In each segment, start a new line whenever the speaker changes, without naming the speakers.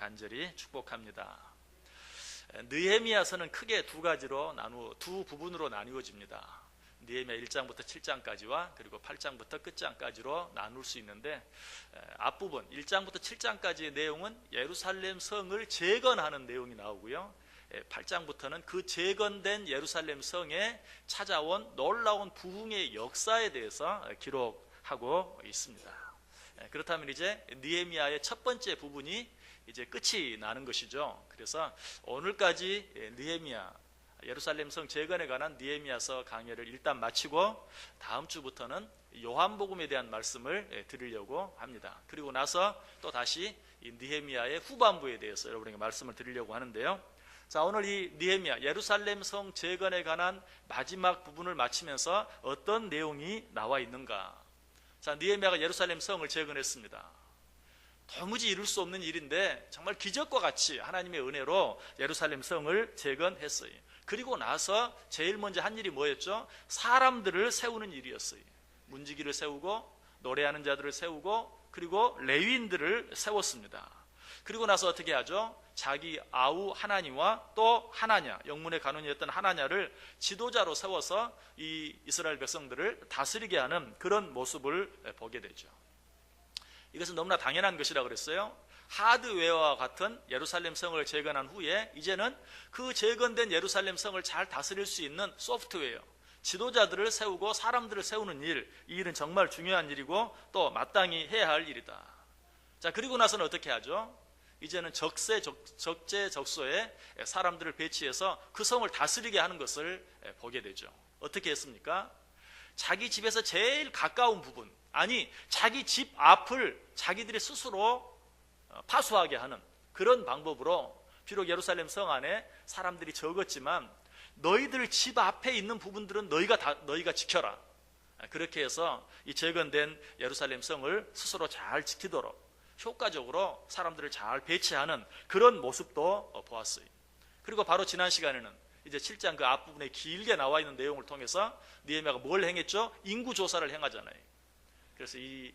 간절히 축복합니다. 느헤미야서는 크게 두 부분으로 나누어집니다. 느헤미야 1장부터 7장까지와 그리고 8장부터 끝장까지로 나눌 수 있는데, 앞부분 1장부터 7장까지의 내용은 예루살렘 성을 재건하는 내용이 나오고요, 8장부터는 그 재건된 예루살렘 성에 찾아온 놀라운 부흥의 역사에 대해서 기록하고 있습니다. 그렇다면 이제 느헤미야의 첫 번째 부분이 이제 끝이 나는 것이죠. 그래서 오늘까지 느헤미야, 예루살렘 성 재건에 관한 느헤미야서 강의를 일단 마치고 다음 주부터는 요한복음에 대한 말씀을 드리려고 합니다. 그리고 나서 또 다시 이 느헤미야의 후반부에 대해서 여러분에게 말씀을 드리려고 하는데요. 자, 오늘 이 느헤미야 예루살렘 성 재건에 관한 마지막 부분을 마치면서 어떤 내용이 나와 있는가? 자, 느헤미야가 예루살렘 성을 재건했습니다. 도무지 이룰 수 없는 일인데 정말 기적과 같이 하나님의 은혜로 예루살렘 성을 재건했어요. 그리고 나서 제일 먼저 한 일이 뭐였죠? 사람들을 세우는 일이었어요. 문지기를 세우고 노래하는 자들을 세우고 그리고 레위인들을 세웠습니다. 그리고 나서 어떻게 하죠? 자기 아우 하나니와 또 하나냐, 영문의 간원이었던 하나냐를 지도자로 세워서 이 이스라엘 백성들을 다스리게 하는 그런 모습을 보게 되죠. 이것은 너무나 당연한 것이라고 그랬어요. 하드웨어와 같은 예루살렘 성을 재건한 후에 이제는 그 재건된 예루살렘 성을 잘 다스릴 수 있는 소프트웨어, 지도자들을 세우고 사람들을 세우는 일, 이 일은 정말 중요한 일이고 또 마땅히 해야 할 일이다. 자, 그리고 나서는 어떻게 하죠? 이제는 적재적소에 사람들을 배치해서 그 성을 다스리게 하는 것을 보게 되죠. 어떻게 했습니까? 자기 집에서 제일 가까운 부분, 아니 자기 집 앞을 자기들이 스스로 파수하게 하는 그런 방법으로, 비록 예루살렘 성 안에 사람들이 적었지만 너희들 집 앞에 있는 부분들은 너희가 지켜라. 그렇게 해서 이 재건된 예루살렘 성을 스스로 잘 지키도록 효과적으로 사람들을 잘 배치하는 그런 모습도 보았어요. 그리고 바로 지난 시간에는 이제 7장 그 앞부분에 길게 나와 있는 내용을 통해서 느헤미야가 뭘 행했죠? 인구 조사를 행하잖아요. 그래서 이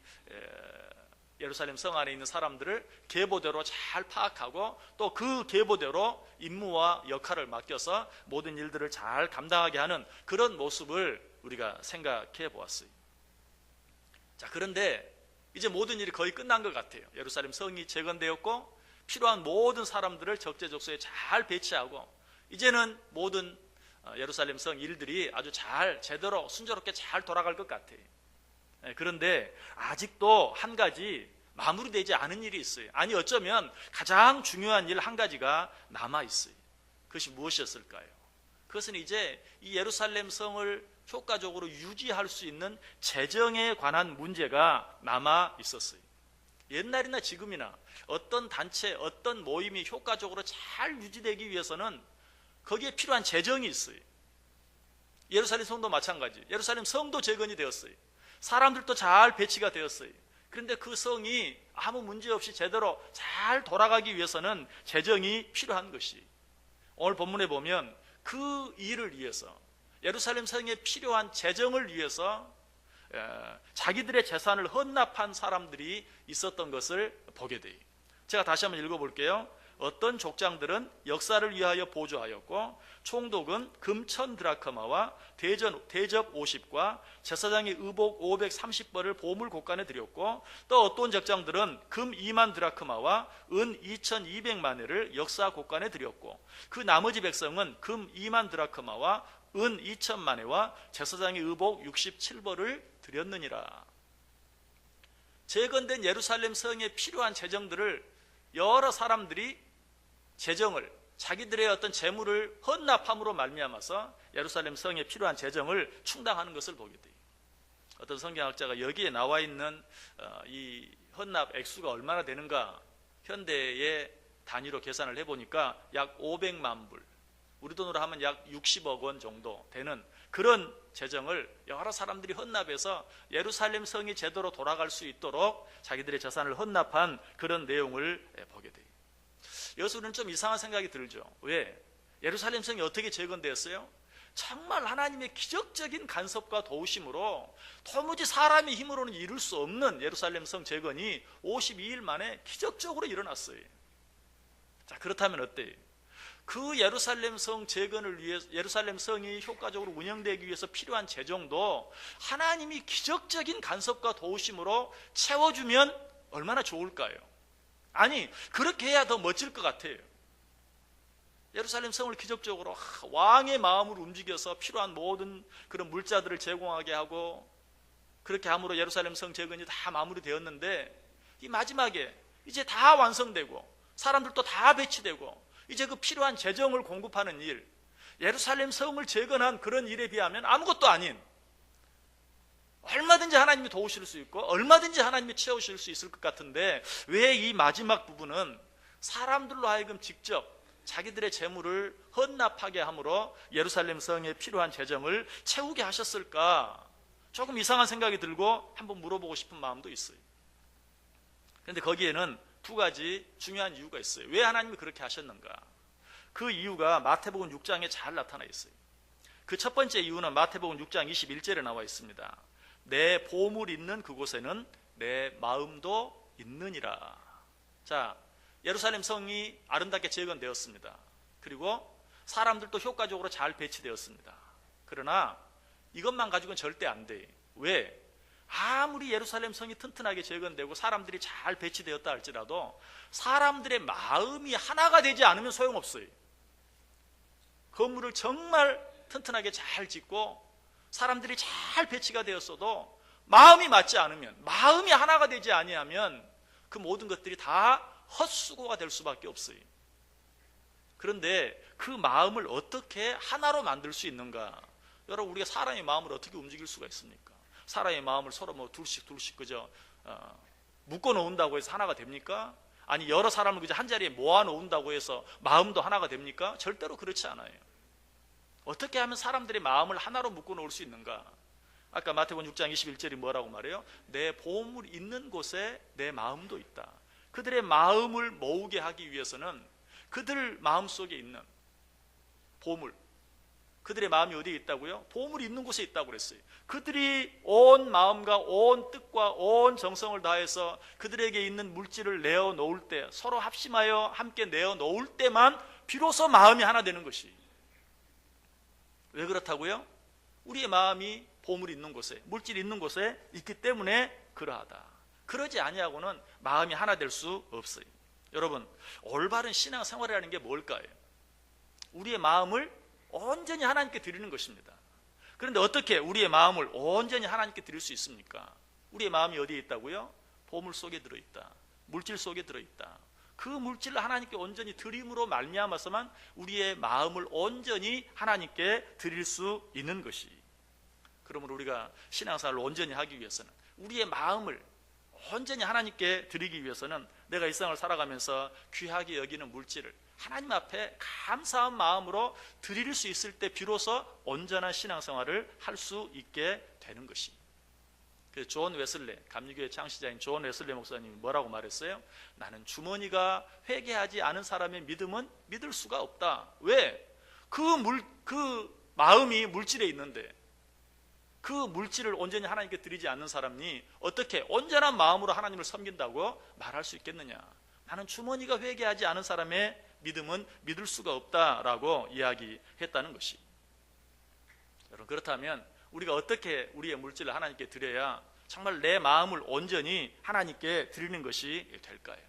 예루살렘 성 안에 있는 사람들을 계보대로 잘 파악하고 또 그 계보대로 임무와 역할을 맡겨서 모든 일들을 잘 감당하게 하는 그런 모습을 우리가 생각해 보았어요. 자, 그런데 이제 모든 일이 거의 끝난 것 같아요. 예루살렘 성이 재건되었고 필요한 모든 사람들을 적재적소에 잘 배치하고 이제는 모든 예루살렘 성 일들이 아주 잘 제대로 순조롭게 잘 돌아갈 것 같아요. 그런데 아직도 한 가지 마무리되지 않은 일이 있어요. 아니 어쩌면 가장 중요한 일 한 가지가 남아 있어요. 그것이 무엇이었을까요? 그것은 이제 이 예루살렘 성을 효과적으로 유지할 수 있는 재정에 관한 문제가 남아 있었어요. 옛날이나 지금이나 어떤 단체, 어떤 모임이 효과적으로 잘 유지되기 위해서는 거기에 필요한 재정이 있어요. 예루살렘 성도 마찬가지. 예루살렘 성도 재건이 되었어요. 사람들도 잘 배치가 되었어요. 그런데 그 성이 아무 문제 없이 제대로 잘 돌아가기 위해서는 재정이 필요한 것이, 오늘 본문에 보면 그 일을 위해서 예루살렘 성에 필요한 재정을 위해서 자기들의 재산을 헌납한 사람들이 있었던 것을 보게 돼요. 제가 다시 한번 읽어볼게요. 어떤 족장들은 역사를 위하여 보조하였고 총독은 금 1000드라크마와 대접 50과 제사장의 의복 530벌을 보물 곳간에 드렸고 또 어떤 족장들은 금 2만 드라크마와 은 2200만회를 역사 곳간에 드렸고 그 나머지 백성은 금 2만 드라크마와 은 2000만회와 제사장의 의복 67벌을 드렸느니라. 재건된 예루살렘 성에 필요한 재정들을 여러 사람들이 재정을, 자기들의 어떤 재물을 헌납함으로 말미암아서 예루살렘 성에 필요한 재정을 충당하는 것을 보게 돼요. 어떤 성경학자가 여기에 나와 있는 이 헌납 액수가 얼마나 되는가 현대의 단위로 계산을 해보니까 약 500만 불, 우리 돈으로 하면 약 60억 원 정도 되는 그런 재정을 여러 사람들이 헌납해서 예루살렘 성이 제대로 돌아갈 수 있도록 자기들의 재산을 헌납한 그런 내용을 보게 돼요. 여기서 우리는 좀 이상한 생각이 들죠. 왜? 예루살렘 성이 어떻게 재건되었어요? 정말 하나님의 기적적인 간섭과 도우심으로 도무지 사람의 힘으로는 이룰 수 없는 예루살렘 성 재건이 52일 만에 기적적으로 일어났어요. 자, 그렇다면 어때요? 그 예루살렘 성 재건을 위해서, 예루살렘 성이 효과적으로 운영되기 위해서 필요한 재정도 하나님이 기적적인 간섭과 도우심으로 채워주면 얼마나 좋을까요? 아니, 그렇게 해야 더 멋질 것 같아요. 예루살렘 성을 기적적으로 왕의 마음으로 움직여서 필요한 모든 그런 물자들을 제공하게 하고, 그렇게 함으로 예루살렘 성 재건이 다 마무리되었는데, 이 마지막에 이제 다 완성되고 사람들도 다 배치되고 이제 그 필요한 재정을 공급하는 일, 예루살렘 성을 재건한 그런 일에 비하면 아무것도 아닌, 얼마든지 하나님이 도우실 수 있고 얼마든지 하나님이 채우실 수 있을 것 같은데, 왜 이 마지막 부분은 사람들로 하여금 직접 자기들의 재물을 헌납하게 함으로 예루살렘 성에 필요한 재정을 채우게 하셨을까? 조금 이상한 생각이 들고 한번 물어보고 싶은 마음도 있어요. 그런데 거기에는 두 가지 중요한 이유가 있어요. 왜 하나님이 그렇게 하셨는가? 그 이유가 마태복음 6장에 잘 나타나 있어요. 그 첫 번째 이유는 마태복음 6장 21절에 나와 있습니다. 내 보물 있는 그곳에는 내 마음도 있느니라. 자, 예루살렘 성이 아름답게 재건되었습니다. 그리고 사람들도 효과적으로 잘 배치되었습니다. 그러나 이것만 가지고는 절대 안 돼. 왜? 아무리 예루살렘 성이 튼튼하게 재건되고 사람들이 잘 배치되었다 할지라도 사람들의 마음이 하나가 되지 않으면 소용없어요. 건물을 정말 튼튼하게 잘 짓고 사람들이 잘 배치가 되었어도 마음이 맞지 않으면, 마음이 하나가 되지 아니하면 그 모든 것들이 다 헛수고가 될 수밖에 없어요. 그런데 그 마음을 어떻게 하나로 만들 수 있는가? 여러분, 우리가 사람의 마음을 어떻게 움직일 수가 있습니까? 사람의 마음을 서로 뭐 둘씩 그저 묶어 놓는다고 해서 하나가 됩니까? 아니, 여러 사람을 그저 한 자리에 모아 놓는다고 해서 마음도 하나가 됩니까? 절대로 그렇지 않아요. 어떻게 하면 사람들의 마음을 하나로 묶어 놓을 수 있는가? 아까 마태복음 6장 21절이 뭐라고 말해요? 내 보물이 있는 곳에 내 마음도 있다. 그들의 마음을 모으게 하기 위해서는 그들 마음속에 있는 보물, 그들의 마음이 어디에 있다고요? 보물이 있는 곳에 있다고 그랬어요. 그들이 온 마음과 온 뜻과 온 정성을 다해서 그들에게 있는 물질을 내어놓을 때, 서로 합심하여 함께 내어놓을 때만 비로소 마음이 하나 되는 것이. 왜 그렇다고요? 우리의 마음이 보물이 있는 곳에, 물질이 있는 곳에 있기 때문에 그러하다. 그러지 아니하고는 마음이 하나 될 수 없어요. 여러분, 올바른 신앙생활이라는 게 뭘까요? 우리의 마음을 온전히 하나님께 드리는 것입니다. 그런데 어떻게 우리의 마음을 온전히 하나님께 드릴 수 있습니까? 우리의 마음이 어디에 있다고요? 보물 속에 들어있다. 물질 속에 들어있다. 그 물질을 하나님께 온전히 드림으로 말미암아서만 우리의 마음을 온전히 하나님께 드릴 수 있는 것이. 그러므로 우리가 신앙생활을 온전히 하기 위해서는, 우리의 마음을 온전히 하나님께 드리기 위해서는 내가 일상을 살아가면서 귀하게 여기는 물질을 하나님 앞에 감사한 마음으로 드릴 수 있을 때 비로소 온전한 신앙생활을 할 수 있게 되는 것이. 그래서 존 웨슬레, 감리교회 창시자인 존 웨슬레 목사님이 뭐라고 말했어요? 나는 주머니가 회개하지 않은 사람의 믿음은 믿을 수가 없다. 왜? 그 마음이 물질에 있는데 그 물질을 온전히 하나님께 드리지 않는 사람이 어떻게 온전한 마음으로 하나님을 섬긴다고 말할 수 있겠느냐? 나는 주머니가 회개하지 않은 사람의 믿음은 믿을 수가 없다라고 이야기했다는 것이. 여러분, 그렇다면 우리가 어떻게 우리의 물질을 하나님께 드려야 정말 내 마음을 온전히 하나님께 드리는 것이 될까요?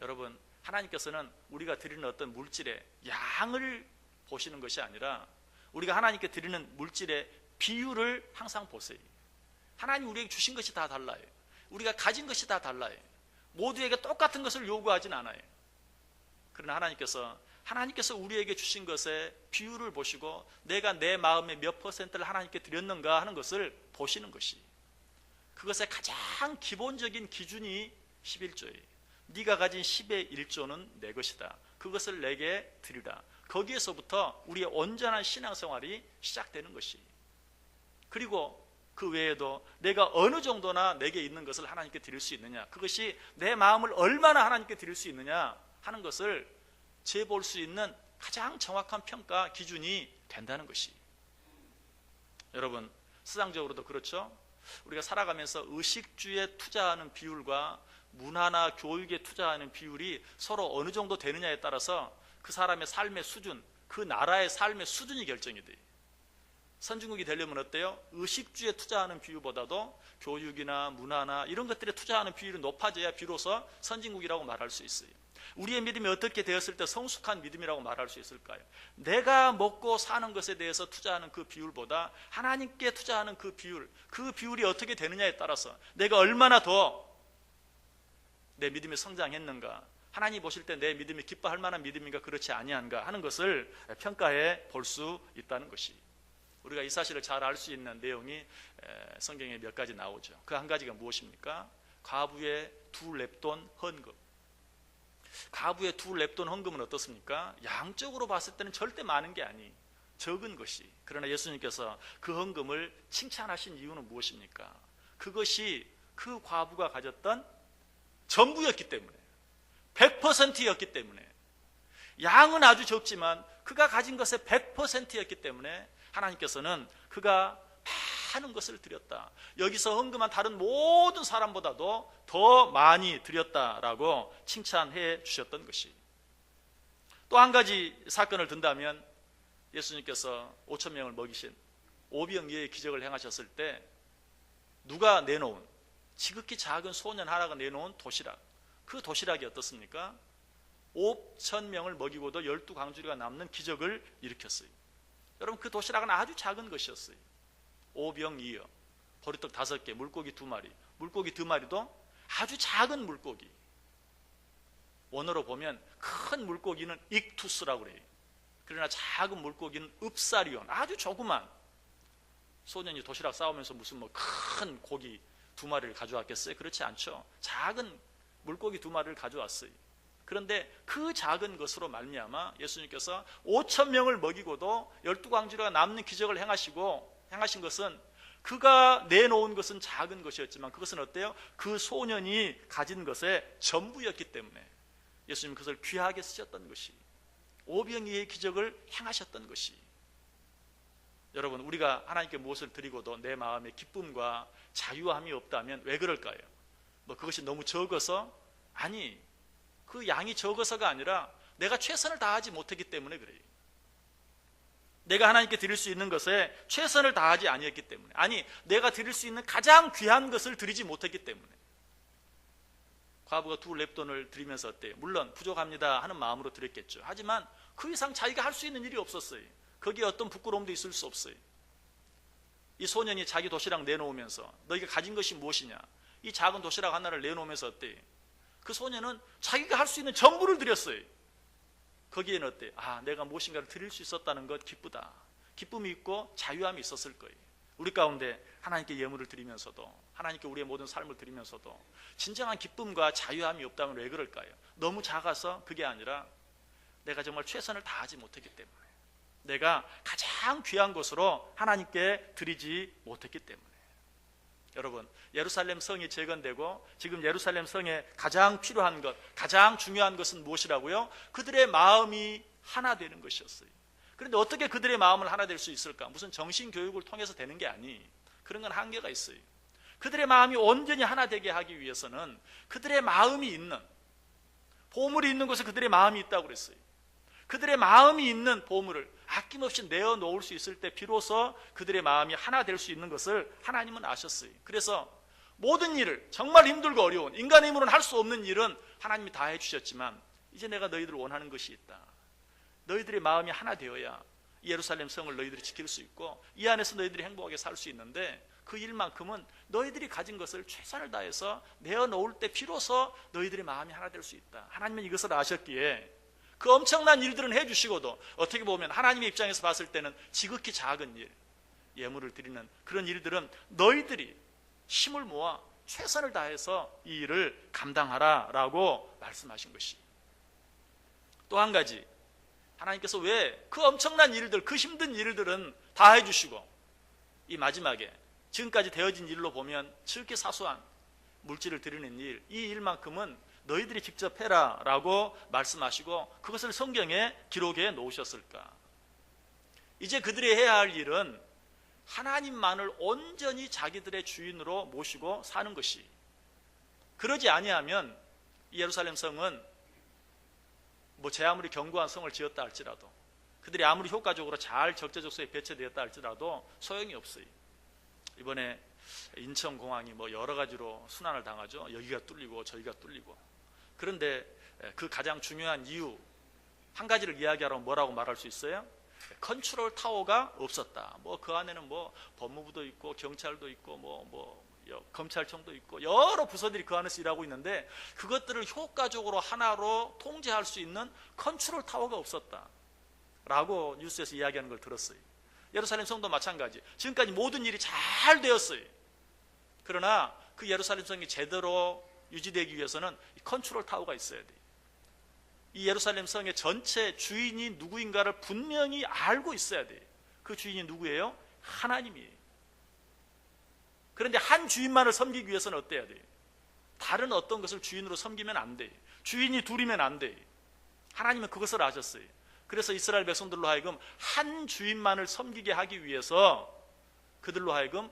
여러분, 하나님께서는 우리가 드리는 어떤 물질의 양을 보시는 것이 아니라 우리가 하나님께 드리는 물질의 비율을 항상 보세요. 하나님 우리에게 주신 것이 다 달라요. 우리가 가진 것이 다 달라요. 모두에게 똑같은 것을 요구하진 않아요. 그러나 하나님께서 우리에게 주신 것의 비율을 보시고 내가 내 마음의 몇 퍼센트를 하나님께 드렸는가 하는 것을 보시는 것이, 그것의 가장 기본적인 기준이 11조예요. 네가 가진 10의 1조는 내 것이다. 그것을 내게 드리라. 거기에서부터 우리의 온전한 신앙생활이 시작되는 것이. 그리고 그 외에도 내가 어느 정도나 내게 있는 것을 하나님께 드릴 수 있느냐, 그것이 내 마음을 얼마나 하나님께 드릴 수 있느냐 하는 것을 재볼 수 있는 가장 정확한 평가 기준이 된다는 것이. 여러분, 세상적으로도 그렇죠. 우리가 살아가면서 의식주에 투자하는 비율과 문화나 교육에 투자하는 비율이 서로 어느 정도 되느냐에 따라서 그 사람의 삶의 수준, 그 나라의 삶의 수준이 결정이 돼요. 선진국이 되려면 어때요? 의식주에 투자하는 비율보다도 교육이나 문화나 이런 것들에 투자하는 비율이 높아져야 비로소 선진국이라고 말할 수 있어요. 우리의 믿음이 어떻게 되었을 때 성숙한 믿음이라고 말할 수 있을까요? 내가 먹고 사는 것에 대해서 투자하는 그 비율보다 하나님께 투자하는 그 비율이 어떻게 되느냐에 따라서 내가 얼마나 더 내 믿음이 성장했는가, 하나님 보실 때 내 믿음이 기뻐할 만한 믿음인가 그렇지 아니한가 하는 것을 평가해 볼 수 있다는 것이, 우리가 이 사실을 잘 알 수 있는 내용이 성경에 몇 가지 나오죠. 그 한 가지가 무엇입니까? 과부의 두 렙돈 헌금. 과부의 두 렙돈 헌금은 어떻습니까? 양적으로 봤을 때는 절대 많은 게 아니, 적은 것이. 그러나 예수님께서 그 헌금을 칭찬하신 이유는 무엇입니까? 그것이 그 과부가 가졌던 전부였기 때문에, 100%였기 때문에, 양은 아주 적지만 그가 가진 것의 100%였기 때문에 하나님께서는 그가 많은 것을 드렸다, 여기서 헌금한 다른 모든 사람보다도 더 많이 드렸다라고 칭찬해 주셨던 것이. 또 한 가지 사건을 든다면, 예수님께서 5,000명을 먹이신 오병이어의 기적을 행하셨을 때 누가 내놓은, 지극히 작은 소년 하나가 내놓은 도시락, 그 도시락이 어떻습니까? 5,000명을 먹이고도 12광주리가 남는 기적을 일으켰어요. 여러분, 그 도시락은 아주 작은 것이었어요. 오병이어, 보리떡 5개, 물고기 2마리, 물고기 2마리도 아주 작은 물고기. 원어로 보면 큰 물고기는 익투스라고 그래요. 그러나 작은 물고기는 읍사리온, 아주 조그만. 소년이 도시락 싸우면서 무슨 큰 고기 2마리를 가져왔겠어요? 그렇지 않죠. 작은 물고기 2마리를 가져왔어요. 그런데 그 작은 것으로 말미암아 예수님께서 5,000명을 먹이고도 12광주리가 남는 기적을 행하신 것은, 그가 내놓은 것은 작은 것이었지만 그것은 어때요? 그 소년이 가진 것의 전부였기 때문에 예수님 그것을 귀하게 쓰셨던 것이, 오병이어의 기적을 행하셨던 것이. 여러분, 우리가 하나님께 무엇을 드리고도 내 마음에 기쁨과 자유함이 없다면 왜 그럴까요? 그것이 너무 적어서? 아니, 그 양이 적어서가 아니라 내가 최선을 다하지 못했기 때문에 그래요. 내가 하나님께 드릴 수 있는 것에 최선을 다하지 아니했기 때문에, 아니, 내가 드릴 수 있는 가장 귀한 것을 드리지 못했기 때문에. 과부가 두 렙돈을 드리면서 어때요? 물론 부족합니다 하는 마음으로 드렸겠죠. 하지만 그 이상 자기가 할 수 있는 일이 없었어요. 거기에 어떤 부끄러움도 있을 수 없어요. 이 소년이 자기 도시락 내놓으면서 너희가 가진 것이 무엇이냐, 이 작은 도시락 하나를 내놓으면서 어때요? 그 소년은 자기가 할 수 있는 전부를 드렸어요. 거기에는 어때요? 아, 내가 무엇인가를 드릴 수 있었다는 것, 기쁘다. 기쁨이 있고 자유함이 있었을 거예요. 우리 가운데 하나님께 예물을 드리면서도, 하나님께 우리의 모든 삶을 드리면서도 진정한 기쁨과 자유함이 없다면 왜 그럴까요? 너무 작아서? 그게 아니라 내가 정말 최선을 다하지 못했기 때문에, 내가 가장 귀한 것으로 하나님께 드리지 못했기 때문에. 여러분, 예루살렘 성이 재건되고 지금 예루살렘 성에 가장 필요한 것, 가장 중요한 것은 무엇이라고요? 그들의 마음이 하나 되는 것이었어요. 그런데 어떻게 그들의 마음을 하나 될 수 있을까? 무슨 정신교육을 통해서 되는 게 아니, 그런 건 한계가 있어요. 그들의 마음이 온전히 하나 되게 하기 위해서는 그들의 마음이 있는, 보물이 있는 곳에 그들의 마음이 있다고 그랬어요. 그들의 마음이 있는 보물을 아낌없이 내어놓을 수 있을 때 비로소 그들의 마음이 하나 될 수 있는 것을 하나님은 아셨어요. 그래서 모든 일을, 정말 힘들고 어려운, 인간의 힘으로는 할 수 없는 일은 하나님이 다 해주셨지만, 이제 내가 너희들 원하는 것이 있다. 너희들의 마음이 하나 되어야 예루살렘 성을 너희들이 지킬 수 있고 이 안에서 너희들이 행복하게 살 수 있는데, 그 일만큼은 너희들이 가진 것을 최선을 다해서 내어놓을 때 비로소 너희들의 마음이 하나 될 수 있다. 하나님은 이것을 아셨기에 그 엄청난 일들은 해주시고도 어떻게 보면 하나님의 입장에서 봤을 때는 지극히 작은 일, 예물을 드리는 그런 일들은 너희들이 힘을 모아 최선을 다해서 이 일을 감당하라라고 말씀하신 것이. 또 한 가지, 하나님께서 왜 그 엄청난 일들, 그 힘든 일들은 다 해주시고 이 마지막에 지금까지 되어진 일로 보면 지극히 사소한 물질을 드리는 일, 이 일만큼은 너희들이 직접 해라 라고 말씀하시고 그것을 성경에 기록해 놓으셨을까? 이제 그들이 해야 할 일은 하나님만을 온전히 자기들의 주인으로 모시고 사는 것이, 그러지 아니하면 이 예루살렘 성은 뭐 제 아무리 견고한 성을 지었다 할지라도, 그들이 아무리 효과적으로 잘 적재적소에 배치되었다 할지라도 소용이 없어요. 이번에 인천공항이 뭐 여러 가지로 순환을 당하죠. 여기가 뚫리고 저기가 뚫리고. 그런데 그 가장 중요한 이유 한 가지를 이야기하라면 뭐라고 말할 수 있어요? 컨트롤 타워가 없었다. 뭐 그 안에는 뭐 법무부도 있고 경찰도 있고 검찰청도 있고 여러 부서들이 그 안에서 일하고 있는데 그것들을 효과적으로 하나로 통제할 수 있는 컨트롤 타워가 없었다 라고 뉴스에서 이야기하는 걸 들었어요. 예루살렘 성도 마찬가지. 지금까지 모든 일이 잘 되었어요. 그러나 그 예루살렘 성이 제대로 유지되기 위해서는 컨트롤 타워가 있어야 돼요. 이 예루살렘 성의 전체 주인이 누구인가를 분명히 알고 있어야 돼요. 그 주인이 누구예요? 하나님이에요. 그런데 한 주인만을 섬기기 위해서는 어때야 돼요? 다른 어떤 것을 주인으로 섬기면 안 돼요. 주인이 둘이면 안 돼요. 하나님은 그것을 아셨어요. 그래서 이스라엘 백성들로 하여금 한 주인만을 섬기게 하기 위해서 그들로 하여금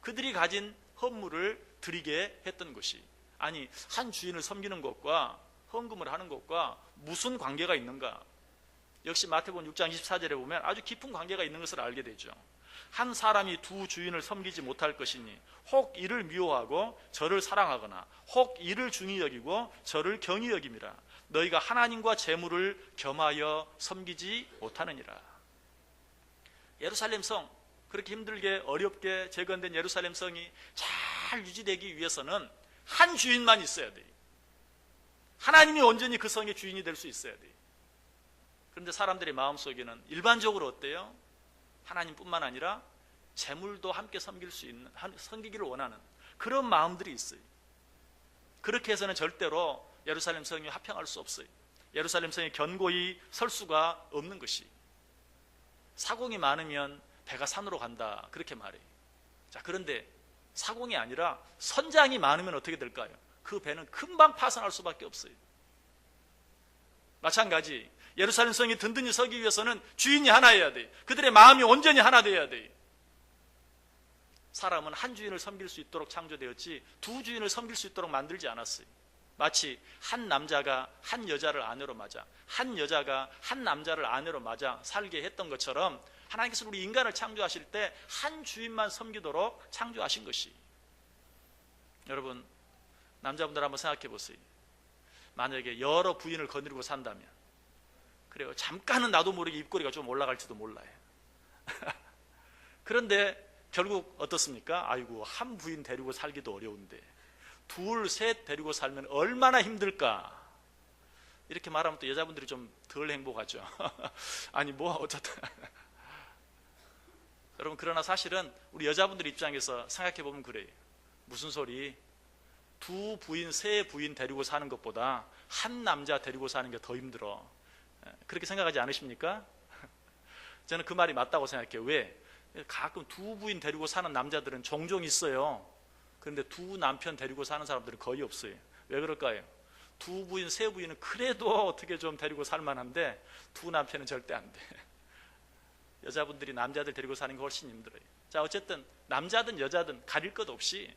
그들이 가진 헌물을 드리게 했던 것이, 아니 한 주인을 섬기는 것과 헌금을 하는 것과 무슨 관계가 있는가? 역시 마태복음 6장 24절에 보면 아주 깊은 관계가 있는 것을 알게 되죠. 한 사람이 두 주인을 섬기지 못할 것이니 혹 이를 미워하고 저를 사랑하거나 혹 이를 중히 여기고 저를 경히 여김이라. 너희가 하나님과 재물을 겸하여 섬기지 못하느니라. 예루살렘 성, 그렇게 힘들게 어렵게 재건된 예루살렘 성이 잘 유지되기 위해서는 한 주인만 있어야 돼요. 하나님이 온전히 그 성의 주인이 될 수 있어야 돼요. 그런데 사람들의 마음속에는 일반적으로 어때요? 하나님뿐만 아니라 재물도 함께 섬길 수 있는, 섬기기를 원하는 그런 마음들이 있어요. 그렇게 해서는 절대로 예루살렘 성이 화평할 수 없어요. 예루살렘 성이 견고히 설 수가 없는 것이, 사공이 많으면 배가 산으로 간다 그렇게 말해요. 자, 그런데 사공이 아니라 선장이 많으면 어떻게 될까요? 그 배는 금방 파산할 수밖에 없어요. 마찬가지 예루살렘 성이 든든히 서기 위해서는 주인이 하나여야 돼요. 그들의 마음이 온전히 하나 되어야 돼요. 사람은 한 주인을 섬길 수 있도록 창조되었지 두 주인을 섬길 수 있도록 만들지 않았어요. 마치 한 남자가 한 여자를 아내로 맞아, 한 여자가 한 남자를 아내로 맞아 살게 했던 것처럼 하나님께서 우리 인간을 창조하실 때 한 주인만 섬기도록 창조하신 것이. 여러분, 남자분들 한번 생각해 보세요. 만약에 여러 부인을 거느리고 산다면, 그래요, 잠깐은 나도 모르게 입꼬리가 좀 올라갈지도 몰라요. 그런데 결국 어떻습니까? 아이고, 한 부인 데리고 살기도 어려운데 둘, 셋 데리고 살면 얼마나 힘들까? 이렇게 말하면 또 여자분들이 좀 덜 행복하죠. 아니 뭐 어쨌든 여러분, 그러나 사실은 우리 여자분들 입장에서 생각해 보면 그래요. 무슨 소리? 두 부인, 세 부인 데리고 사는 것보다 한 남자 데리고 사는 게 더 힘들어. 그렇게 생각하지 않으십니까? 저는 그 말이 맞다고 생각해요. 왜? 가끔 두 부인 데리고 사는 남자들은 종종 있어요. 그런데 두 남편 데리고 사는 사람들은 거의 없어요. 왜 그럴까요? 두 부인, 세 부인은 그래도 어떻게 좀 데리고 살만한데 두 남편은 절대 안 돼. 여자분들이 남자들 데리고 사는 게 훨씬 힘들어요. 자, 어쨌든 남자든 여자든 가릴 것 없이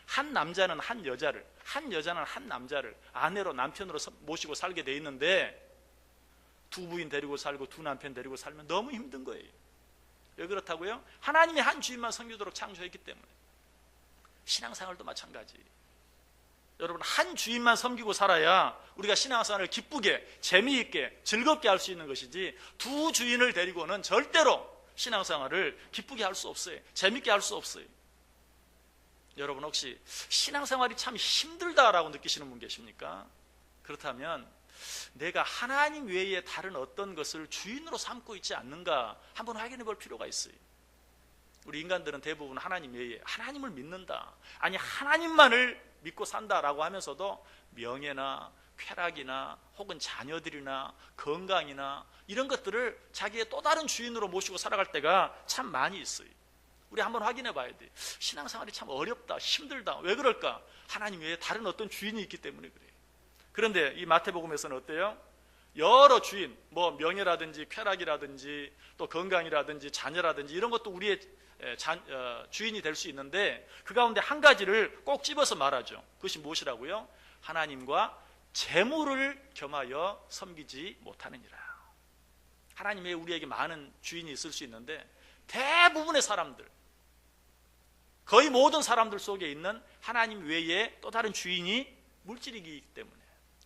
한 남자는 한 여자를, 한 여자는 한 남자를 아내로, 남편으로 모시고 살게 돼 있는데 두 부인 데리고 살고 두 남편 데리고 살면 너무 힘든 거예요. 왜 그렇다고요? 하나님이 한 주인만 섬기도록 창조했기 때문에. 신앙생활도 마찬가지. 여러분, 한 주인만 섬기고 살아야 우리가 신앙생활을 기쁘게, 재미있게, 즐겁게 할 수 있는 것이지 두 주인을 데리고는 절대로 신앙생활을 기쁘게 할 수 없어요. 재미있게 할 수 없어요. 여러분, 혹시 신앙생활이 참 힘들다라고 느끼시는 분 계십니까? 그렇다면 내가 하나님 외에 다른 어떤 것을 주인으로 삼고 있지 않는가 한번 확인해 볼 필요가 있어요. 우리 인간들은 대부분 하나님 외에, 하나님을 믿는다, 아니 하나님만을 믿고 산다라고 하면서도 명예나 쾌락이나 혹은 자녀들이나 건강이나 이런 것들을 자기의 또 다른 주인으로 모시고 살아갈 때가 참 많이 있어요. 우리 한번 확인해 봐야 돼. 신앙생활이 참 어렵다, 힘들다. 왜 그럴까? 하나님 외에 다른 어떤 주인이 있기 때문에 그래요. 그런데 이 마태복음에서는 어때요? 여러 주인, 뭐 명예라든지 쾌락이라든지 또 건강이라든지 자녀라든지 이런 것도 우리의 주인이 될 수 있는데 그 가운데 한 가지를 꼭 집어서 말하죠. 그것이 무엇이라고요? 하나님과 재물을 겸하여 섬기지 못하느니라. 하나님 외에 우리에게 많은 주인이 있을 수 있는데 대부분의 사람들, 거의 모든 사람들 속에 있는 하나님 외에 또 다른 주인이 물질이기 때문에,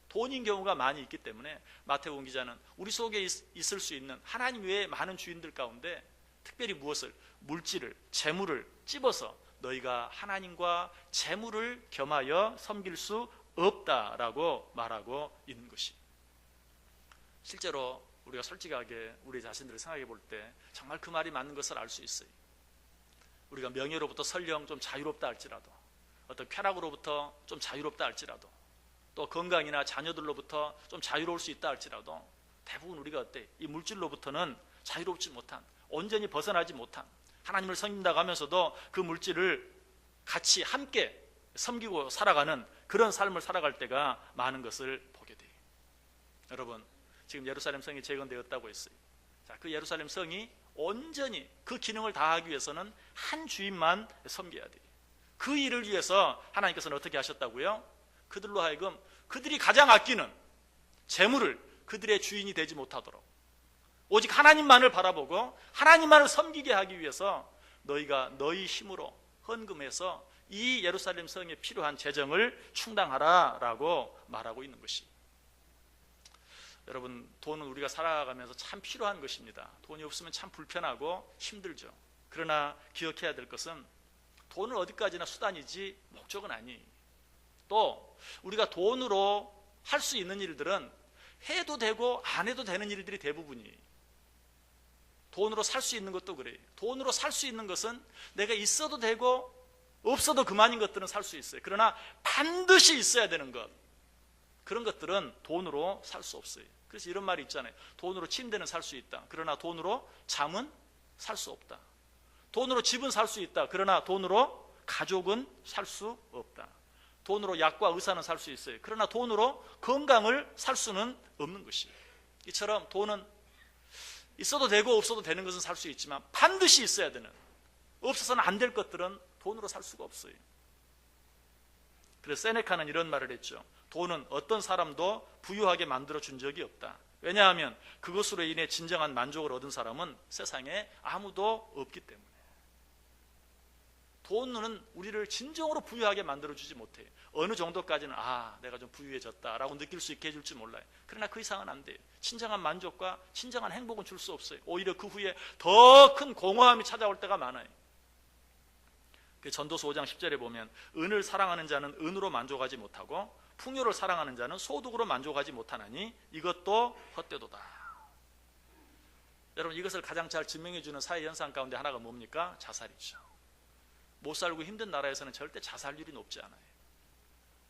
돈인 경우가 많이 있기 때문에 마태복음 기자는 우리 속에 있을 수 있는 하나님 외에 많은 주인들 가운데 특별히 무엇을? 물질을, 재물을 집어서 너희가 하나님과 재물을 겸하여 섬길 수 없다라고 말하고 있는 것이, 실제로 우리가 솔직하게 우리 자신들을 생각해 볼 때 정말 그 말이 맞는 것을 알 수 있어요. 우리가 명예로부터 설령 좀 자유롭다 할지라도, 어떤 쾌락으로부터 좀 자유롭다 할지라도, 또 건강이나 자녀들로부터 좀 자유로울 수 있다 할지라도 대부분 우리가 어때? 이 물질로부터는 자유롭지 못한, 온전히 벗어나지 못한, 하나님을 섬긴다고 하면서도 그 물질을 같이 함께 섬기고 살아가는 그런 삶을 살아갈 때가 많은 것을 보게 돼요. 여러분, 지금 예루살렘 성이 재건되었다고 했어요. 자, 그 예루살렘 성이 온전히 그 기능을 다하기 위해서는 한 주인만 섬겨야 돼요. 그 일을 위해서 하나님께서는 어떻게 하셨다고요? 그들로 하여금 그들이 가장 아끼는 재물을 그들의 주인이 되지 못하도록 오직 하나님만을 바라보고 하나님만을 섬기게 하기 위해서 너희가 너희 힘으로 헌금해서 이 예루살렘 성에 필요한 재정을 충당하라라고 말하고 있는 것이, 여러분, 돈은 우리가 살아가면서 참 필요한 것입니다. 돈이 없으면 참 불편하고 힘들죠. 그러나 기억해야 될 것은 돈은 어디까지나 수단이지 목적은 아니에요. 또 우리가 돈으로 할 수 있는 일들은 해도 되고 안 해도 되는 일들이 대부분이에요. 돈으로 살 수 있는 것도 그래요. 돈으로 살 수 있는 것은 내가 있어도 되고 없어도 그만인 것들은 살 수 있어요. 그러나 반드시 있어야 되는 것, 그런 것들은 돈으로 살 수 없어요. 그래서 이런 말이 있잖아요. 돈으로 침대는 살 수 있다. 그러나 돈으로 잠은 살 수 없다. 돈으로 집은 살 수 있다. 그러나 돈으로 가족은 살 수 없다. 돈으로 약과 의사는 살 수 있어요. 그러나 돈으로 건강을 살 수는 없는 것이에요. 이처럼 돈은 있어도 되고 없어도 되는 것은 살 수 있지만 반드시 있어야 되는, 없어서는 안 될 것들은 돈으로 살 수가 없어요. 그래서 세네카는 이런 말을 했죠. 돈은 어떤 사람도 부유하게 만들어준 적이 없다. 왜냐하면 그것으로 인해 진정한 만족을 얻은 사람은 세상에 아무도 없기 때문에. 돈은 우리를 진정으로 부유하게 만들어주지 못해요. 어느 정도까지는 내가 좀 부유해졌다라고 느낄 수 있게 해줄지 몰라요. 그러나 그 이상은 안 돼요. 진정한 만족과 진정한 행복은 줄 수 없어요. 오히려 그 후에 더 큰 공허함이 찾아올 때가 많아요. 전도서 5장 10절에 보면 은을 사랑하는 자는 은으로 만족하지 못하고 풍요를 사랑하는 자는 소득으로 만족하지 못하나니 이것도 헛되도다. 여러분, 이것을 가장 잘 증명해 주는 사회 현상 가운데 하나가 뭡니까? 자살이죠. 못 살고 힘든 나라에서는 절대 자살률이 높지 않아요.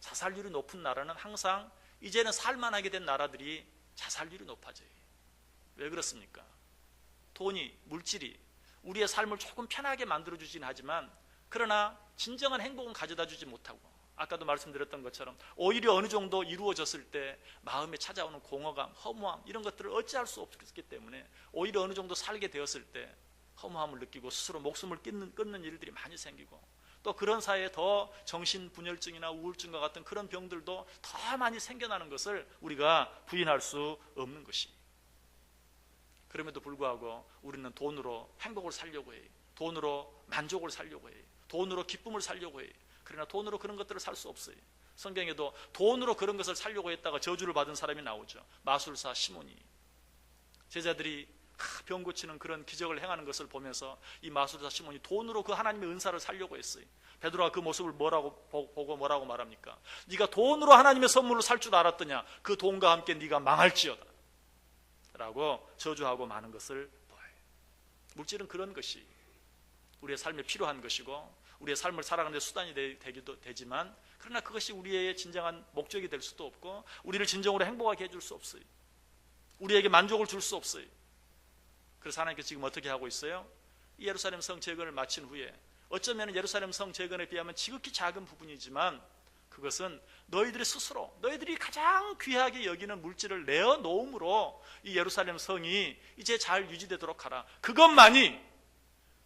자살률이 높은 나라는 항상 이제는 살만하게 된 나라들이 자살률이 높아져요. 왜 그렇습니까? 돈이, 물질이 우리의 삶을 조금 편하게 만들어주긴 하지만 그러나 진정한 행복은 가져다 주지 못하고, 아까도 말씀드렸던 것처럼 오히려 어느 정도 이루어졌을 때 마음에 찾아오는 공허감, 허무함, 이런 것들을 어찌할 수 없기 때문에 오히려 어느 정도 살게 되었을 때 허무함을 느끼고 스스로 목숨을 끊는 일들이 많이 생기고, 또 그런 사이에 더 정신분열증이나 우울증과 같은 그런 병들도 더 많이 생겨나는 것을 우리가 부인할 수 없는 것이, 그럼에도 불구하고 우리는 돈으로 행복을 살려고 해요. 돈으로 만족을 살려고 해요. 돈으로 기쁨을 살려고 해요. 그러나 돈으로 그런 것들을 살 수 없어요. 성경에도 돈으로 그런 것을 살려고 했다가 저주를 받은 사람이 나오죠. 마술사 시몬이. 제자들이 병 고치는 그런 기적을 행하는 것을 보면서 이 마술사 시몬이 돈으로 그 하나님의 은사를 살려고 했어요. 베드로가 그 모습을 보고 뭐라고 말합니까? 네가 돈으로 하나님의 선물을 살 줄 알았더냐? 그 돈과 함께 네가 망할지어다 라고 저주하고 마는 것을 보아요. 물질은 그런 것이 우리의 삶에 필요한 것이고 우리의 삶을 살아가는 데 수단이 되기도 되지만, 그러나 그것이 우리의 진정한 목적이 될 수도 없고 우리를 진정으로 행복하게 해줄 수 없어요. 우리에게 만족을 줄 수 없어요. 그래서 하나님께서 지금 어떻게 하고 있어요? 이 예루살렘 성 재건을 마친 후에, 어쩌면 예루살렘 성 재건에 비하면 지극히 작은 부분이지만 그것은 너희들이 스스로 너희들이 가장 귀하게 여기는 물질을 내어놓음으로 이 예루살렘 성이 이제 잘 유지되도록 하라. 그것만이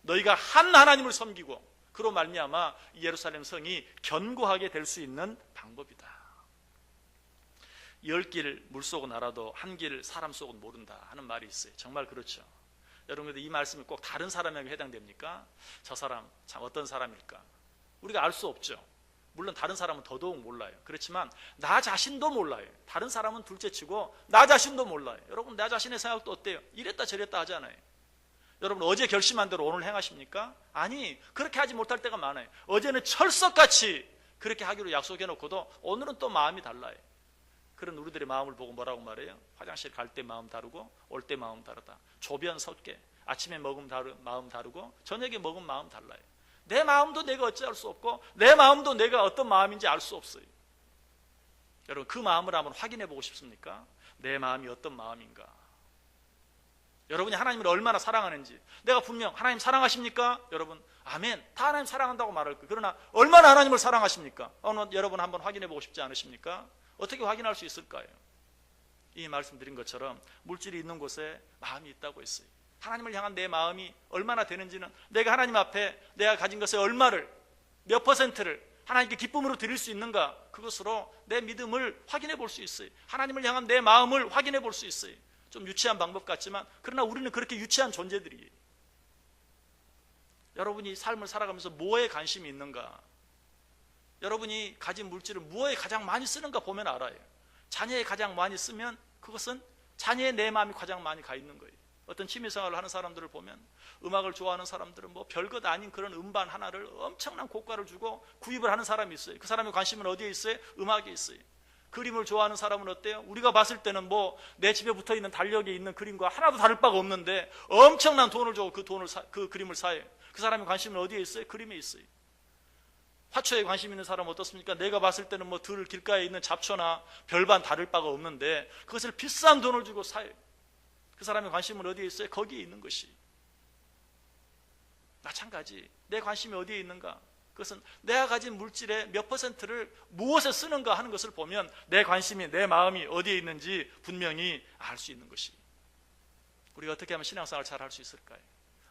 너희가 한 하나님을 섬기고 그로 말미암아 이 예루살렘 성이 견고하게 될 수 있는 방법이다. 10길 물속은 알아도 한 길 사람 속은 모른다 하는 말이 있어요. 정말 그렇죠. 여러분들 이 말씀이 꼭 다른 사람에게 해당됩니까? 저 사람 참 어떤 사람일까? 우리가 알 수 없죠. 물론 다른 사람은 더더욱 몰라요. 그렇지만 나 자신도 몰라요. 다른 사람은 둘째치고 나 자신도 몰라요. 여러분 나 자신의 생각도 어때요? 이랬다 저랬다 하잖아요. 여러분 어제 결심한 대로 오늘 행하십니까? 아니, 그렇게 하지 못할 때가 많아요. 어제는 철석같이 그렇게 하기로 약속해놓고도 오늘은 또 마음이 달라요. 그런 우리들의 마음을 보고 뭐라고 말해요? 화장실 갈 때 마음 다르고 올 때 마음 다르다. 조변 섞게 아침에 먹으면 마음 다르고 저녁에 먹으면 마음 달라요. 내 마음도 내가 어찌할 수 없고 내 마음도 내가 어떤 마음인지 알 수 없어요. 여러분 그 마음을 한번 확인해 보고 싶습니까? 내 마음이 어떤 마음인가? 여러분이 하나님을 얼마나 사랑하는지. 내가 분명 하나님 사랑하십니까? 여러분 아멘, 다 하나님 사랑한다고 말할 거예요. 그러나 얼마나 하나님을 사랑하십니까? 여러분 한번 확인해 보고 싶지 않으십니까? 어떻게 확인할 수 있을까요? 이 말씀드린 것처럼 물질이 있는 곳에 마음이 있다고 했어요. 하나님을 향한 내 마음이 얼마나 되는지는 내가 하나님 앞에 내가 가진 것의 얼마를, 몇 퍼센트를 하나님께 기쁨으로 드릴 수 있는가, 그것으로 내 믿음을 확인해 볼 수 있어요. 하나님을 향한 내 마음을 확인해 볼 수 있어요. 좀 유치한 방법 같지만 그러나 우리는 그렇게 유치한 존재들이에요. 여러분이 삶을 살아가면서 뭐에 관심이 있는가, 여러분이 가진 물질을 무엇에 가장 많이 쓰는가 보면 알아요. 자녀에 가장 많이 쓰면 그것은 자녀의 내 마음이 가장 많이 가 있는 거예요. 어떤 취미생활을 하는 사람들을 보면 음악을 좋아하는 사람들은 뭐 별것 아닌 그런 음반 하나를 엄청난 고가를 주고 구입을 하는 사람이 있어요. 그 사람의 관심은 어디에 있어요? 음악에 있어요. 그림을 좋아하는 사람은 어때요? 우리가 봤을 때는 뭐 내 집에 붙어있는 달력에 있는 그림과 하나도 다를 바가 없는데 엄청난 돈을 주고 그 그림을 사요. 그 사람의 관심은 어디에 있어요? 그림에 있어요. 화초에 관심 있는 사람은 어떻습니까? 내가 봤을 때는 뭐 들 길가에 있는 잡초나 별반 다를 바가 없는데 그것을 비싼 돈을 주고 사요. 그 사람의 관심은 어디에 있어요? 거기에 있는 것이. 마찬가지 내 관심이 어디에 있는가, 그것은 내가 가진 물질의 몇 퍼센트를 무엇에 쓰는가 하는 것을 보면 내 관심이, 내 마음이 어디에 있는지 분명히 알 수 있는 것이. 우리가 어떻게 하면 신앙생활을 잘 할 수 있을까요?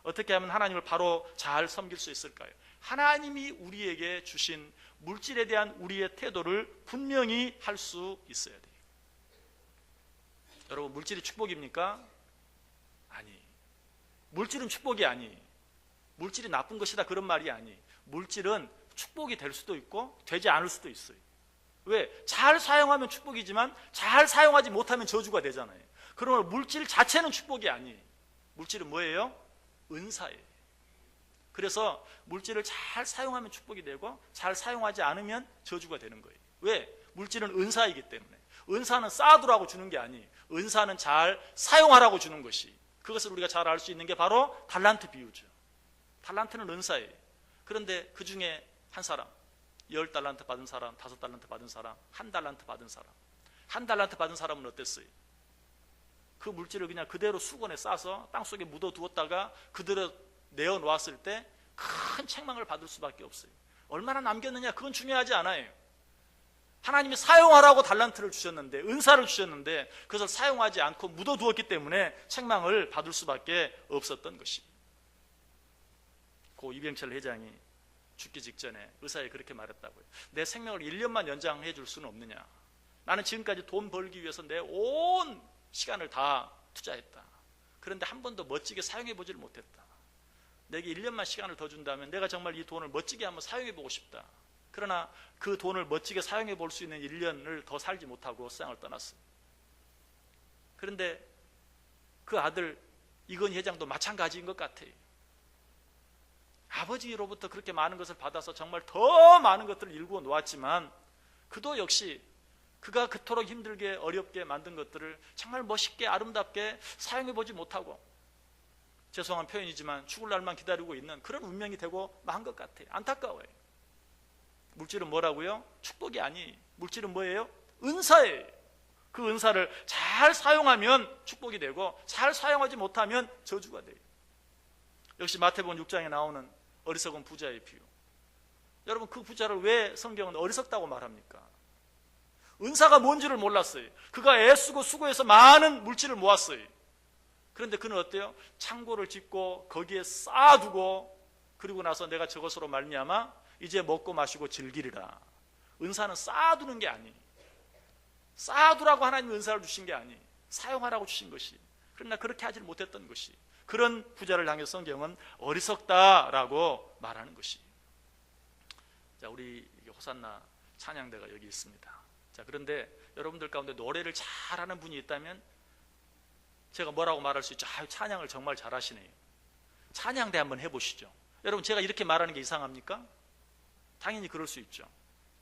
어떻게 하면 하나님을 바로 잘 섬길 수 있을까요? 하나님이 우리에게 주신 물질에 대한 우리의 태도를 분명히 할 수 있어야 돼요. 여러분 물질이 축복입니까? 아니. 물질은 축복이 아니. 물질이 나쁜 것이다 그런 말이 아니. 물질은 축복이 될 수도 있고 되지 않을 수도 있어요. 왜? 잘 사용하면 축복이지만 잘 사용하지 못하면 저주가 되잖아요. 그러면 물질 자체는 축복이 아니. 물질은 뭐예요? 은사예요. 그래서 물질을 잘 사용하면 축복이 되고 잘 사용하지 않으면 저주가 되는 거예요. 왜? 물질은 은사이기 때문에. 은사는 쌓아두라고 주는 게 아니, 은사는 잘 사용하라고 주는 것이. 그것을 우리가 잘 알 수 있는 게 바로 달란트 비유죠. 달란트는 은사예요. 그런데 그 중에 한 사람, 10달란트 받은 사람, 5달란트 받은 사람, 1달란트 받은 사람, 1달란트 받은 사람은 어땠어요? 그 물질을 그냥 그대로 수건에 싸서 땅속에 묻어두었다가 그대로 내어놓았을 때 큰 책망을 받을 수밖에 없어요. 얼마나 남겼느냐 그건 중요하지 않아요. 하나님이 사용하라고 달란트를 주셨는데, 은사를 주셨는데 그것을 사용하지 않고 묻어두었기 때문에 책망을 받을 수밖에 없었던 것입니다. 고 이병철 회장이 죽기 직전에 의사에 그렇게 말했다고요. 내 생명을 1년만 연장해 줄 수는 없느냐. 나는 지금까지 돈 벌기 위해서 내 온 시간을 다 투자했다. 그런데 한 번도 멋지게 사용해 보지를 못했다. 내게 1년만 시간을 더 준다면 내가 정말 이 돈을 멋지게 한번 사용해 보고 싶다. 그러나 그 돈을 멋지게 사용해 볼 수 있는 1년을 더 살지 못하고 세상을 떠났어요. 그런데 그 아들 이건희 회장도 마찬가지인 것 같아요. 아버지로부터 그렇게 많은 것을 받아서 정말 더 많은 것들을 일구어 놓았지만 그도 역시 그가 그토록 힘들게 어렵게 만든 것들을 정말 멋있게 아름답게 사용해 보지 못하고, 죄송한 표현이지만 죽을 날만 기다리고 있는 그런 운명이 되고 만 것 같아요. 안타까워요. 물질은 뭐라고요? 축복이 아니. 물질은 뭐예요? 은사예요. 그 은사를 잘 사용하면 축복이 되고 잘 사용하지 못하면 저주가 돼요. 역시 마태복음 6장에 나오는 어리석은 부자의 비유. 여러분 그 부자를 왜 성경은 어리석다고 말합니까? 은사가 뭔지를 몰랐어요. 그가 애쓰고 수고해서 많은 물질을 모았어요. 그런데 그는 어때요? 창고를 짓고 거기에 쌓아두고 그리고 나서 내가 저것으로 말미암아 이제 먹고 마시고 즐기리라. 은사는 쌓아두는 게 아니. 쌓아두라고 하나님이 은사를 주신 게 아니. 사용하라고 주신 것이. 그러나 그렇게 하지 못했던 것이. 그런 부자를 향해 성경은 어리석다라고 말하는 것이. 자, 우리 호산나 찬양대가 여기 있습니다. 자, 그런데 여러분들 가운데 노래를 잘하는 분이 있다면 제가 뭐라고 말할 수 있죠? 찬양을 정말 잘하시네요. 찬양대 한번 해보시죠. 여러분 제가 이렇게 말하는 게 이상합니까? 당연히 그럴 수 있죠.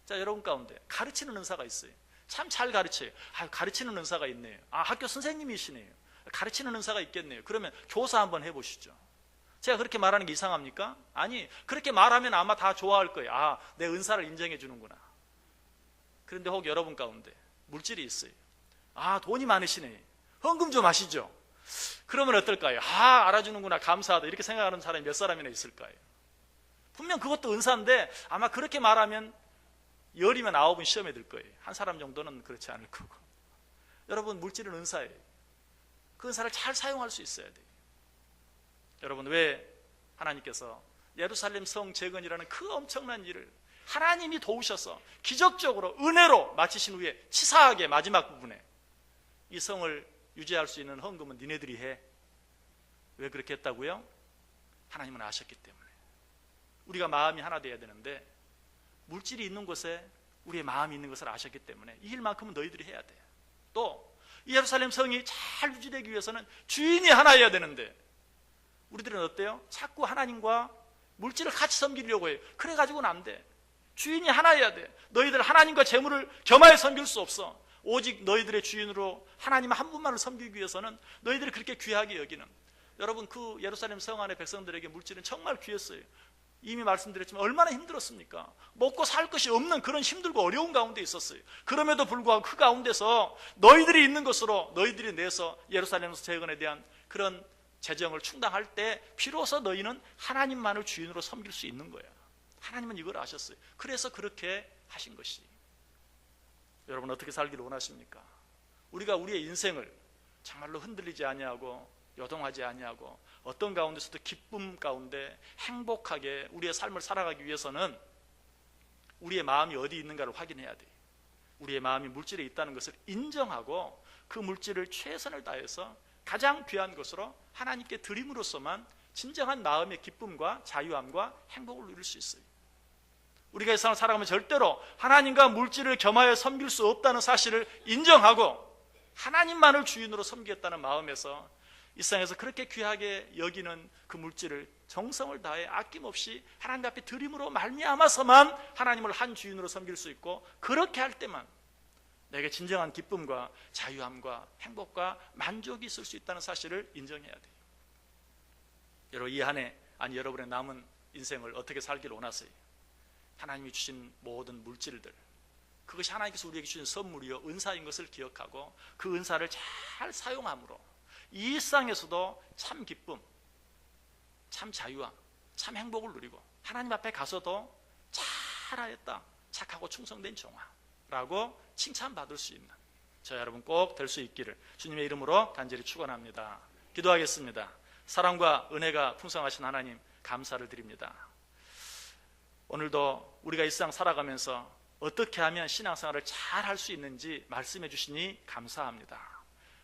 자, 여러분 가운데 가르치는 은사가 있어요. 참 잘 가르쳐요. 가르치는 은사가 있네요. 학교 선생님이시네요. 가르치는 은사가 있겠네요. 그러면 교사 한번 해보시죠. 제가 그렇게 말하는 게 이상합니까? 아니, 그렇게 말하면 아마 다 좋아할 거예요. 내 은사를 인정해 주는구나. 그런데 혹 여러분 가운데 물질이 있어요. 돈이 많으시네. 헌금 좀 하시죠. 그러면 어떨까요? 알아주는구나, 감사하다, 이렇게 생각하는 사람이 몇 사람이나 있을까요? 분명 그것도 은사인데 아마 그렇게 말하면 10이면 9은 시험에 들 거예요. 한 사람 정도는 그렇지 않을 거고. 여러분, 물질은 은사예요. 그 은사를 잘 사용할 수 있어야 돼요. 여러분, 왜 하나님께서 예루살렘 성 재건이라는 그 엄청난 일을 하나님이 도우셔서 기적적으로 은혜로 마치신 후에 치사하게 마지막 부분에 이 성을 유지할 수 있는 헌금은 니네들이 해. 왜 그렇게 했다고요? 하나님은 아셨기 때문에. 우리가 마음이 하나 돼야 되는데 물질이 있는 곳에 우리의 마음이 있는 것을 아셨기 때문에 이 일만큼은 너희들이 해야 돼. 또 이 예루살렘 성이 잘 유지되기 위해서는 주인이 하나여야 되는데 우리들은 어때요? 자꾸 하나님과 물질을 같이 섬기려고 해요. 그래가지고는 안 돼. 주인이 하나여야 돼. 너희들 하나님과 재물을 겸하여 섬길 수 없어. 오직 너희들의 주인으로 하나님 한 분만을 섬기기 위해서는 너희들이 그렇게 귀하게 여기는, 여러분 그 예루살렘 성 안의 백성들에게 물질은 정말 귀했어요. 이미 말씀드렸지만 얼마나 힘들었습니까? 먹고 살 것이 없는 그런 힘들고 어려운 가운데 있었어요. 그럼에도 불구하고 그 가운데서 너희들이 있는 것으로 너희들이 내서 예루살렘 재건에 대한 그런 재정을 충당할 때 비로소 너희는 하나님만을 주인으로 섬길 수 있는 거예요. 하나님은 이걸 아셨어요. 그래서 그렇게 하신 것이. 여러분 어떻게 살기를 원하십니까? 우리가 우리의 인생을 정말로 흔들리지 아니하고 요동하지 아니하고 어떤 가운데서도 기쁨 가운데 행복하게 우리의 삶을 살아가기 위해서는 우리의 마음이 어디 있는가를 확인해야 돼요. 우리의 마음이 물질에 있다는 것을 인정하고 그 물질을 최선을 다해서 가장 귀한 것으로 하나님께 드림으로써만 진정한 마음의 기쁨과 자유함과 행복을 누릴 수 있어요. 우리가 이 세상을 살아가면 절대로 하나님과 물질을 겸하여 섬길 수 없다는 사실을 인정하고 하나님만을 주인으로 섬기겠다는 마음에서 이 세상에서 그렇게 귀하게 여기는 그 물질을 정성을 다해 아낌없이 하나님 앞에 드림으로 말미암아서만 하나님을 한 주인으로 섬길 수 있고, 그렇게 할 때만 내게 진정한 기쁨과 자유함과 행복과 만족이 있을 수 있다는 사실을 인정해야 돼요. 여러분 이 한 해, 아니 여러분의 남은 인생을 어떻게 살기를 원하세요? 하나님이 주신 모든 물질들, 그것이 하나님께서 우리에게 주신 선물이요 은사인 것을 기억하고 그 은사를 잘 사용함으로 이 일상에서도 참 기쁨, 참 자유함, 참 행복을 누리고 하나님 앞에 가서도 잘하였다, 착하고 충성된 종아라고 칭찬받을 수 있는 저 여러분 꼭 될 수 있기를 주님의 이름으로 간절히 축원합니다. 기도하겠습니다. 사랑과 은혜가 풍성하신 하나님 감사를 드립니다. 오늘도 우리가 이 세상 살아가면서 어떻게 하면 신앙생활을 잘 할 수 있는지 말씀해 주시니 감사합니다.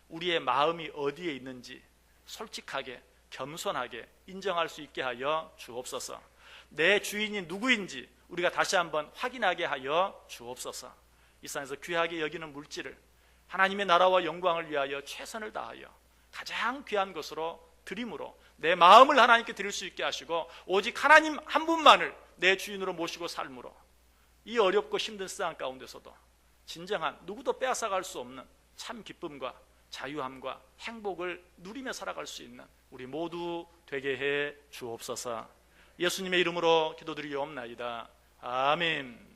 우리의 마음이 어디에 있는지 솔직하게 겸손하게 인정할 수 있게 하여 주옵소서. 내 주인이 누구인지 우리가 다시 한번 확인하게 하여 주옵소서. 이 세상에서 귀하게 여기는 물질을 하나님의 나라와 영광을 위하여 최선을 다하여 가장 귀한 것으로 드림으로 내 마음을 하나님께 드릴 수 있게 하시고 오직 하나님 한 분만을 내 주인으로 모시고 삶으로 이 어렵고 힘든 세상 가운데서도 진정한 누구도 빼앗아갈 수 없는 참 기쁨과 자유함과 행복을 누리며 살아갈 수 있는 우리 모두 되게 해 주옵소서. 예수님의 이름으로 기도드리옵나이다. 아멘.